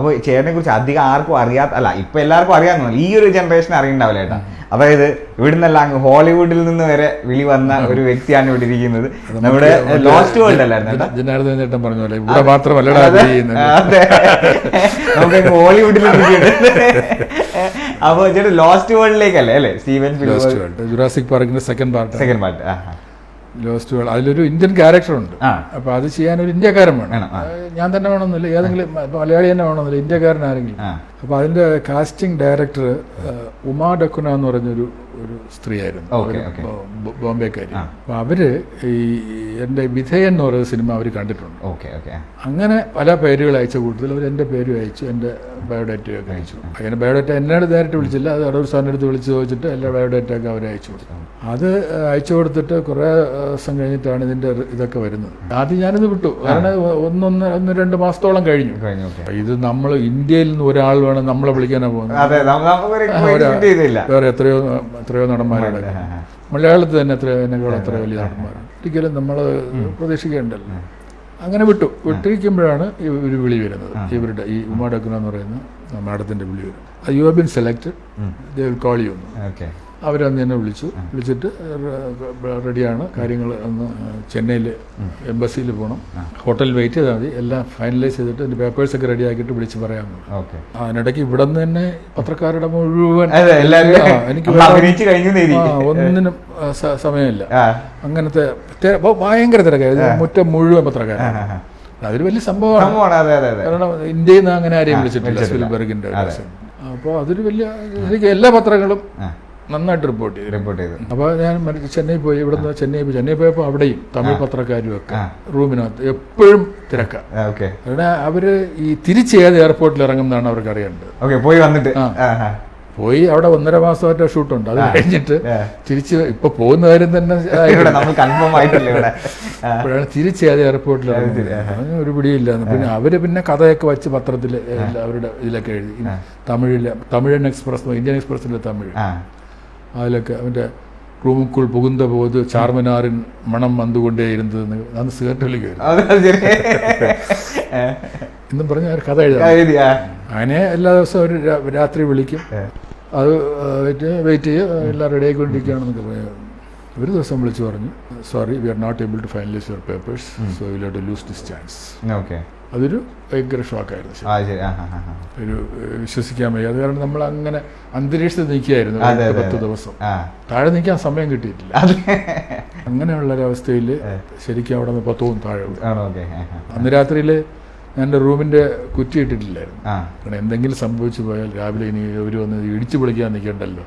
അപ്പോൾ ചേട്ടനെ കുറിച്ച് അധികം ആർക്കും അറിയാത്ത, അല്ല ഇപ്പൊ എല്ലാവർക്കും അറിയാമെന്നല്ല, ഈ ഒരു ജനറേഷൻ അറിയണ്ടാവില്ല ചേട്ടാ. അതായത് ഇവിടുന്നെല്ലാം അങ്ങ് ഹോളിവുഡിൽ നിന്ന് വരെ വിളി വന്ന ഒരു വ്യക്തിയാണ് ഇവിടെ ഇരിക്കുന്നത്. നമ്മുടെ ലോസ്റ്റ് വേൾഡ് അല്ലായിരുന്നു ജനാർദ്ദൻ ചേട്ടൻ പറഞ്ഞ പോലെ ഇവിടെ മാത്രമല്ല, അതെ, നമുക്ക് ഹോളിവുഡിൽ അപ്പൊ ചേട്ടൻ ലോസ്റ്റ് വേൾഡിലേക്കല്ലേ അല്ലേ സ്റ്റീവൻ സ്പിൽബർഗ്? ജുറാസിക് പാർക്കിന്റെ സെക്കൻഡ് പാർട്ട് ലോസ്റ്റ് വേൾഡ്. അതിലൊരു ഇന്ത്യൻ ക്യാരക്ടർ ഉണ്ട്. അപ്പൊ അത് ചെയ്യാൻ ഒരു ഇന്ത്യക്കാരൻ വേണം. ഞാൻ തന്നെ വേണമെന്നില്ല, ഏതെങ്കിലും മലയാളി തന്നെ വേണമെന്നില്ല, ഇന്ത്യക്കാരൻ ആരെങ്കിലും. അപ്പൊ അതിന്റെ കാസ്റ്റിംഗ് ഡയറക്ടർ ഉമാ ഡക്കുന എന്ന് പറഞ്ഞൊരു സ്ത്രീയായിരുന്നു, ബോംബെക്കാരി. അപ്പൊ അവര് ഈ എന്റെ വിധേയൻ എന്ന് പറയുന്ന സിനിമ അവർ കണ്ടിട്ടുണ്ട്. അങ്ങനെ പല പേരുകൾ അയച്ച കൂട്ടത്തിൽ അവർ എന്റെ പേരും അയച്ചു, എന്റെ ബയോഡേറ്റയൊക്കെ അയച്ചു. അങ്ങനെ ബയോഡേറ്റ എന്നോട് നേരിട്ട് വിളിച്ചില്ല, അത് അടൂർ സാറിൻ്റെ അടുത്ത് വിളിച്ച് ചോദിച്ചിട്ട് എല്ലാ ബയോഡേറ്റയൊക്കെ അവർ അയച്ചു കൊടുത്തു. അത് അയച്ചു കൊടുത്തിട്ട് കുറേ ദിവസം കഴിഞ്ഞിട്ടാണ് ഇതിന്റെ ഇതൊക്കെ വരുന്നത്. ആദ്യം ഞാനിത് വിട്ടു, കാരണം ഒന്ന് 2 മാസത്തോളം കഴിഞ്ഞു. ഇത് നമ്മൾ ഇന്ത്യയിൽ നിന്ന് ഒരാൾ വേണം നമ്മളെ വിളിക്കാനാ പോകുന്നത്. വേറെ എത്രയോ നടന്മാരാണ് മലയാളത്തിൽ തന്നെ, എത്ര വലിയ നടന്മാരാണ്. ഒരിക്കലും നമ്മൾ പ്രതീക്ഷിക്കേണ്ടല്ലോ. അങ്ങനെ വിട്ടിരിക്കുമ്പോഴാണ് ഒരു വിളി വരുന്നത്, ഇവരുടെ ഈ ഉമാ ഡക്കുന എന്ന് പറയുന്ന മാഡത്തിന്റെ വിളി വരും. You have been selected, they will call you. അവരന്ന് എന്നെ വിളിച്ചിട്ട് റെഡിയാണ് കാര്യങ്ങൾ, ഒന്ന് ചെന്നൈയിൽ എംബസിയിൽ പോകണം, ഹോട്ടലിൽ വെയിറ്റ് ചെയ്താൽ മതി, എല്ലാം ഫൈനലൈസ് ചെയ്തിട്ട് എൻ്റെ പേപ്പേഴ്സൊക്കെ റെഡി ആക്കിയിട്ട് വിളിച്ച് പറയാമെന്ന്. അതിനിടയ്ക്ക് ഇവിടെ നിന്ന് തന്നെ പത്രക്കാരുടെ മുഴുവൻ എനിക്ക് ഒന്നിനും സമയമില്ല. അങ്ങനത്തെ ഭയങ്കര തിരക്കായിരുന്നു, മുറ്റം മുഴുവൻ പത്രക്കാരാണ്. അതൊരു വലിയ സംഭവമാണ്, കാരണം ഇന്ത്യയിൽ നിന്ന് അങ്ങനെ ആരെയും വിളിച്ചിട്ടില്ല സ്പിൽബർഗിന്റെ. അപ്പോൾ അതൊരു വലിയ, എനിക്ക് എല്ലാ പത്രങ്ങളും നന്നായിട്ട് റിപ്പോർട്ട് ചെയ്തു. അപ്പോൾ ഞാൻ ചെന്നൈ പോയി, ഇവിടുന്ന് ചെന്നൈ പോയപ്പോൾ അവിടെയും തമിഴ് പത്രക്കാരും ഒക്കെ റൂമിനകത്ത് എപ്പോഴും തിരക്കാം. കാരണം അവര് ഈ തിരിച്ച് ഏത് എയർപോർട്ടിൽ ഇറങ്ങുന്നതാണ് അവർക്ക് അറിയേണ്ടത്. പോയി അവിടെ 1.5 മാസമായിട്ട് ഷൂട്ടുണ്ട്. അത് കഴിഞ്ഞിട്ട് തിരിച്ച് ഇപ്പൊ പോകുന്ന കാര്യം തന്നെ അപ്പോഴാണ് തിരിച്ച് ഏത് എയർപോർട്ടിൽ ഇറങ്ങുന്നത് ഒരു പിടിയില്ല. പിന്നെ അവര് പിന്നെ കഥയൊക്കെ വെച്ച് പത്രത്തിൽ അവരുടെ ഇതിലൊക്കെ എഴുതി, തമിഴൻ എക്സ്പ്രസ്, ഇന്ത്യൻ എക്സ്പ്രസിലെ തമിഴ്, അതിലൊക്കെ അവൻ്റെ റൂമുക്കുൾ പുകുந்த போது ചാർമിനാറിൻ മണം വന്നുകൊണ്ടേ ഇരുന്നതെന്ന് അന്ന് സിഗരറ്റിലേക്ക് വരും എന്നും പറഞ്ഞ് അവർ കഥ എഴുതാം. അങ്ങനെ എല്ലാ ദിവസവും ഒരു രാത്രി വിളിക്കും, അത് വെയിറ്റ് ചെയ്യുക, എല്ലാം റെഡി ആയിക്കൊണ്ടിരിക്കുകയാണെന്നൊക്കെ പറയാം. ഒരു ദിവസം വിളിച്ചു പറഞ്ഞു, sorry we are not able to finalise your papers, so will have to lose this chance. അതൊരു ഭയങ്കര ഷോക്കായിരുന്നു, ഒരു വിശ്വസിക്കാൻ വയ്യ. അത് കാരണം നമ്മൾ അങ്ങനെ അന്തരീക്ഷത്തിൽ നിൽക്കുകയായിരുന്നു 10 ദിവസം, താഴെ നിൽക്കാൻ സമയം കിട്ടിയിട്ടില്ല. അങ്ങനെയുള്ളൊരവസ്ഥയിൽ ശരിക്കും അവിടെ നിന്ന് 10 താഴെ. അന്ന് രാത്രിയിൽ ഞാൻ എൻ്റെ റൂമിൻ്റെ കുറ്റി ഇട്ടിട്ടില്ലായിരുന്നു, കാരണം എന്തെങ്കിലും സംഭവിച്ചു പോയാൽ രാവിലെ ഇനി ഒരു വന്ന് ഇടിച്ചു പൊളിക്കാൻ നിൽക്കണ്ടല്ലോ.